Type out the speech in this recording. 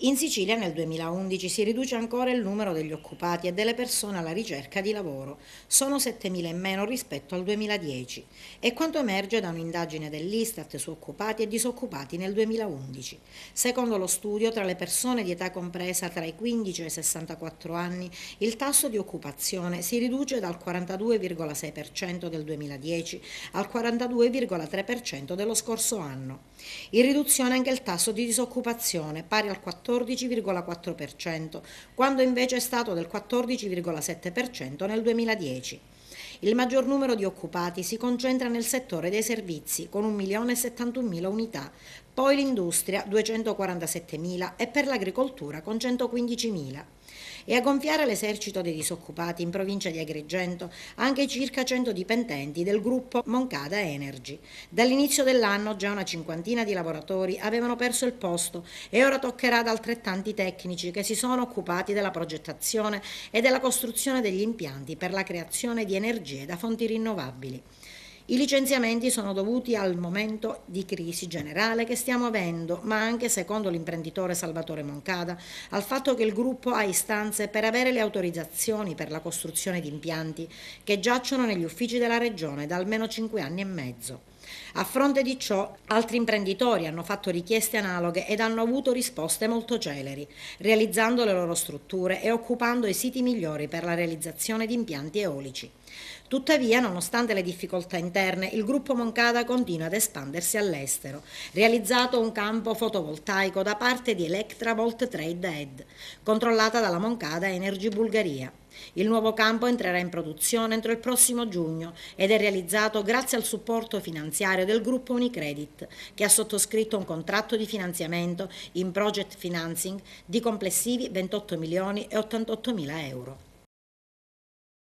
In Sicilia nel 2011 si riduce ancora il numero degli occupati e delle persone alla ricerca di lavoro. Sono 7.000 in meno rispetto al 2010. È quanto emerge da un'indagine dell'Istat su occupati e disoccupati nel 2011. Secondo lo studio, tra le persone di età compresa tra i 15 e i 64 anni, il tasso di occupazione si riduce dal 42,6% del 2010 al 42,3% dello scorso anno. In riduzione anche il tasso di disoccupazione, pari al 14,4%, quando invece è stato del 14,7% nel 2010. Il maggior numero di occupati si concentra nel settore dei servizi, con 1.071.000 unità, poi l'industria 247.000 e per l'agricoltura con 115.000. E a gonfiare l'esercito dei disoccupati in provincia di Agrigento anche circa 100 dipendenti del gruppo Moncada Energy. Dall'inizio dell'anno già una cinquantina di lavoratori avevano perso il posto e ora toccherà ad altrettanti tecnici che si sono occupati della progettazione e della costruzione degli impianti per la creazione di energie da fonti rinnovabili. I licenziamenti sono dovuti al momento di crisi generale che stiamo avendo, ma anche, secondo l'imprenditore Salvatore Moncada, al fatto che il gruppo ha istanze per avere le autorizzazioni per la costruzione di impianti che giacciono negli uffici della Regione da almeno 5 anni e mezzo. A fronte di ciò, altri imprenditori hanno fatto richieste analoghe ed hanno avuto risposte molto celeri, realizzando le loro strutture e occupando i siti migliori per la realizzazione di impianti eolici. Tuttavia, nonostante le difficoltà interne, il gruppo Moncada continua ad espandersi all'estero, realizzato un campo fotovoltaico da parte di Electra Volt Trade Ed, controllata dalla Moncada Energy Bulgaria. Il nuovo campo entrerà in produzione entro il prossimo giugno ed è realizzato grazie al supporto finanziario del gruppo Unicredit, che ha sottoscritto un contratto di finanziamento in project financing di complessivi 28 milioni e 88 mila euro.